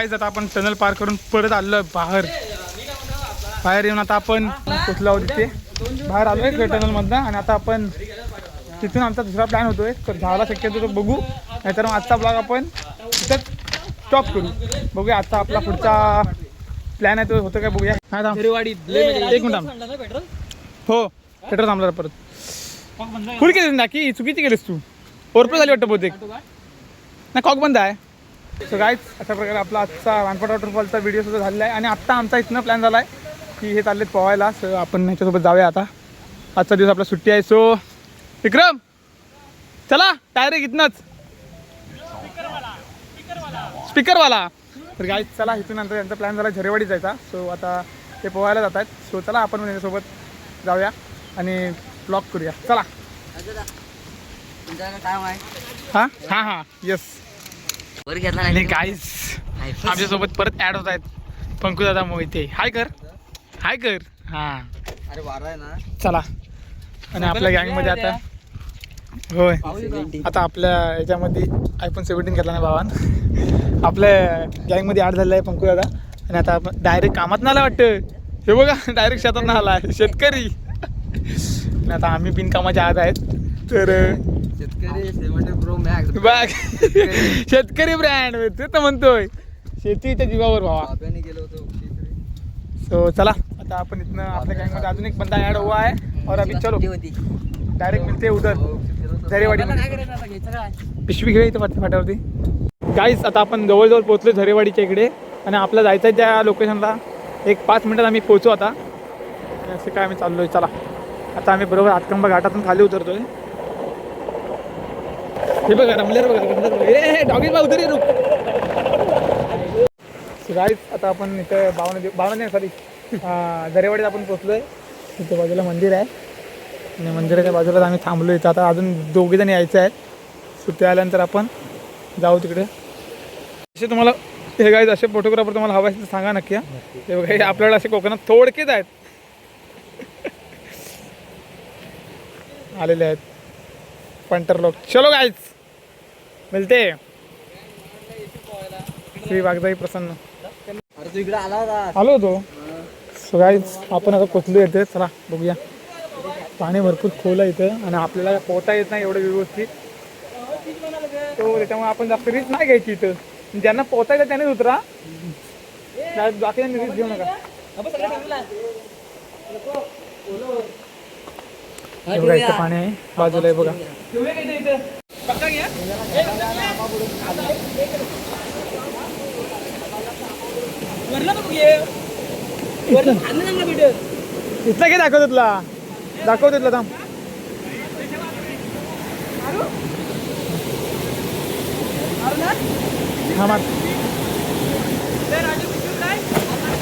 Guys आता आपण tunnel पार करून परत आलो बाहेर येऊन आता आपण पोचलो आहोत तिथे बाहेर आलो आहे टनलमधनं आणि आता आपण तिथून आमचा दुसरा प्लॅन होतोय तर झाला शक्यतो तो बघू नाहीतर मग आजचा ब्लॉग आपण तिथंच स्टॉप करू बघूया आजचा आपला पुढचा प्लॅन आहे तो होतो काय बघूया एक मिनिट हो पेट्रोल थांबला परत फुल केलीस ना की चुकीची केलीस तू ओरप्रो झाली वाटतं बहुतेक ना कॉक बंद आहे सो गाईज अशा प्रकारे आपला आजचा वानपट वॉटरफॉलचा व्हिडिओ सुद्धा झालेला आहे आणि आत्ता आमचा इथनं प्लॅन झाला आहे की हे चाललेत पोहायला सो आपण ह्याच्यासोबत जाऊया आता आजचा दिवस आपला सुट्टी आहे सो विक्रम चला डायरेक्ट इथनंच स्पीकरवाला तर गाईज चला इथून नंतर यांचा प्लॅन झाला झरेवाडी जायचा सो आता ते पोहायला जात आहेत सो चला आपण त्यांच्यासोबत जाऊया आणि ब्लॉग करूया चला हां हां हां येस आणि गाईज आमच्यासोबत परत ॲड होत आहेत पंकू दादा मोहिते हाय कर हां अरे वारा आहे ना चला आणि आपल्या गँगमध्ये आता होय आता आपल्या याच्यामध्ये iPhone 17 घेतला ना भावान आपल्या गँगमध्ये ॲड झालेला आहे पंकू दादा आणि आता आपण डायरेक्ट कामात नाही आला वाटतं हे बघा डायरेक्ट शेतात नाही आला शेतकरी आणि आता आम्ही बिनकामाचे आत आहेत तर शेतकरी 70 Pro Max बघ शेतकरी ब्रँड ते तर म्हणतोय शेतीच्या जीवावर भावा गेलो होतो सो चला आता आपण इथनं आपल्या गँगमध्ये अजून एक बंदा ॲड हुआ है और अभी चलो डायरेक्ट मिळते उधर झरेवाडी पिशवी घेऊ इथं फाट्यावरती गाईज आता आपण जवळजवळ पोहोचलो झरेवाडीच्या इकडे आणि आपलं जायचं आहे त्या लोकेशनला एक 5 मिनिटात आम्ही पोहोचू आता असं काय आम्ही चाललो आहे चला आता आम्ही बरोबर हातकंबा घाटातून खाली उतरतोय हे बघा रमलेर बघा ए डॉगीज भाऊ तरी रुक गाईज आता आपण इथं बावना सॉरी झरेवाडीत आपण पोचलोय तिथे बाजूला मंदिर आहे आणि मंदिराच्या बाजूला आम्ही थांबलो इथं आता अजून 2 जण यायचे आहेत सुट्टी आल्यानंतर आपण जाऊ तिकडे असे तुम्हाला हे गाईज असे फोटोग्राफर तुम्हाला हवे असेल तर सांगा नक्की हे बघा हे आपल्याला असे कोकणात थोडकेच आहेत आलेले आहेत पंटर लोक चलो गाईज मिळते श्री वागदाई प्रसन्न अरे तू इकडे आला होता आलो होतो सो गाईज आपण आता पोचलो येते चला बघूया पाणी भरपूर खोल आहे इथं आणि आपल्याला पोहता येत नाही एवढं व्यवस्थित तो त्याच्यामुळे आपण जास्त रिस्क नाही घ्यायची इथं ज्यांना पोहता येतं त्यानेच उतरा बाकी रिस्क घेऊ नका बघा इथं पाणी आहे बाजूला आहे बघा इथला काय दाखवत तुला थांब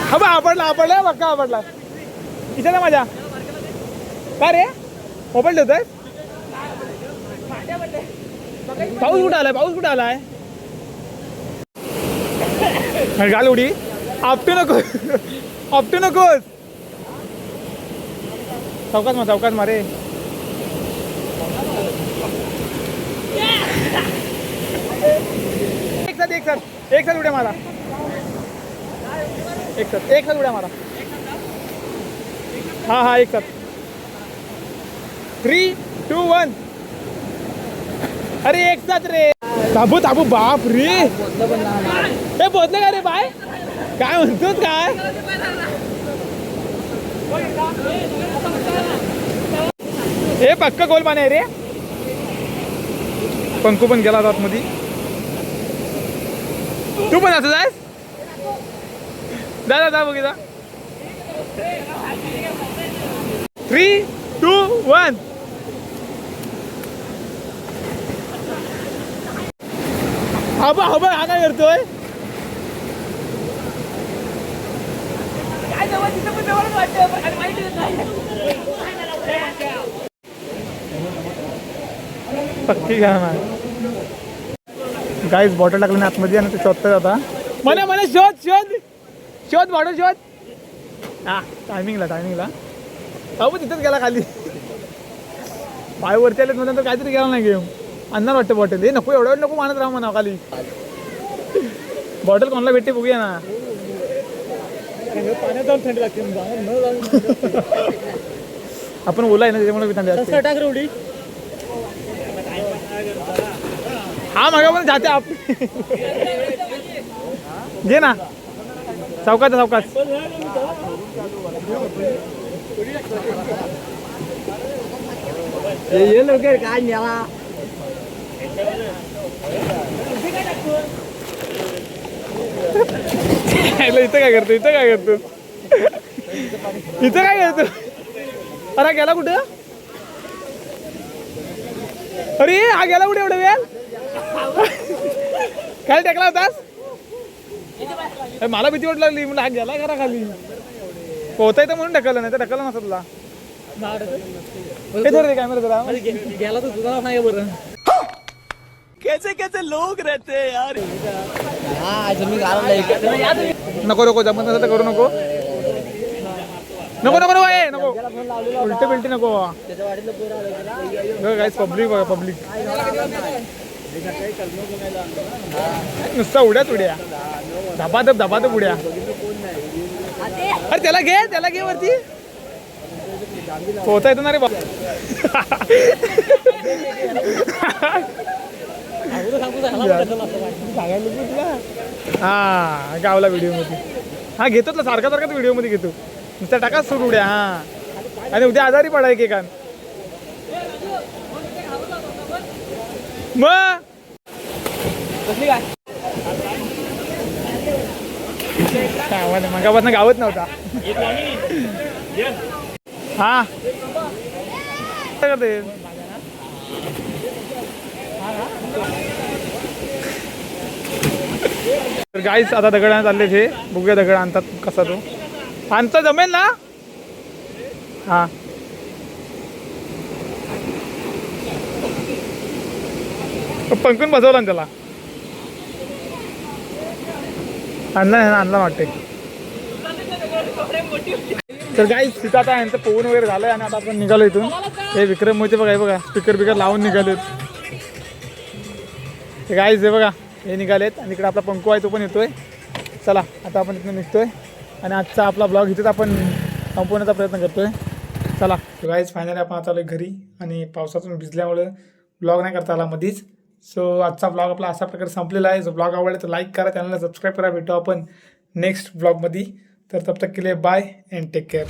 हा बा आपडला बघा आपडला इथे ना माझ्या काय रे मोबाईल ठेवतोय पाऊस कुठं आलाय घाल उडी आपटू नकोस चौकात मारे एक साथ उड्या मारा एक साथ उड्या मारा हा एक साथ 3, 2, 1 अरे एक साथ रे ताबू बाप रे हे पोहोचलं का रे बाय काय म्हणतोस काय हे पक्का गोल पाणी आहे रे पंकू पण गेला आतमध्ये तू पण असं जायस जा बघितला 3, 2, 1 हा काय करतोय पक्की घ्या ना गाईज बॉटल टाकलं आतमध्ये आणि ते शोधतात आता मला शोध बॉटल शोध हा टायमिंगला अहो तिथंच गेला खाली पाय वरती आले नंतर काहीतरी गेला नाही गेम आणणार वाटतं बॉटल हे नको एवढ्या वेळ नको मानत राहा म्हणा खाली बॉटल कोणाला भेटते बघूया ना. पाण्यात जाऊन थंडी लागते आपण ओला आहे ना त्याच्यामुळे थंडी असते. टाक रेवडी हा मग पण जाते आप घे ना चौकात चौकात. ये लवकर काय न्याला इथं काय करतो इथं काय करतो इथं काय करतो. अरे गेला कुठं. अरे हा गेला कुठे एवढं वेळ. काय टेकला होतास. मला भीती वाट लागली म्हणून हा गेला करा खाली. पोहता येतं म्हणून ढकललं नाही तर ढकललं नसतं तुला. हे धर कॅमेरा जरा. गेला तर तुझा नाही बरं. कैसे कैसे लोग रहते हैं यार. हा मी घालवलं नको नको जमत नसतं तर करू नको नको नको नको ए नको उलटे बिलटे नको. त्याच्या वाडीतलं पोरं आलं गाईस पब्लिक बघा पब्लिक नुसता उड्याच उड्या धबाधप उड्या. अरे त्याला घे वरती. पोहता येतं ना रे बाबा. हा गावला व्हिडिओ मध्ये. हा घेतो ना सारखा व्हिडिओ मध्ये घेतो. नुसता टाका सुरू उड्या. हा आणि उद्या आजारी पडा एकेकान मग. मगापासून गावत नव्हता. हा तर गाईच आता दगड आणत चालले ते. बघूया दगड आणतात कसा तो आणता जमेल ना. हा पंकून बसवला ना त्याला. आणला वाटते. तर गाईच तिथं आता यांचं पोहून वगैरे झालंय आणि आता आपण निघालो इथून. हे विक्रम मोहिते बघा हे बघा स्पीकर लावून निघालेत. ते गाईच हे बघा हे निघालेत आणि इकडे आपला पंकू आहे तो पण येतोय. चला आता आपण इथून निघतोय आणि आजचा आपला ब्लॉग इथेच आपण संपवण्याचा प्रयत्न करतोय. चला गाईज फायनली आपण आता आलो घरी आणि पावसातून भिजल्यामुळे ब्लॉग नाही करता आला मधीच. सो आजचा ब्लॉग आपला अशा प्रकारे संपलेला आहे. जो ब्लॉग आवडला तर लाईक करा, चॅनलला सबस्क्राईब करा. भेटू आपण नेक्स्ट ब्लॉगमध्ये. तर तब तक के लिए बाय अँड टेक केअर.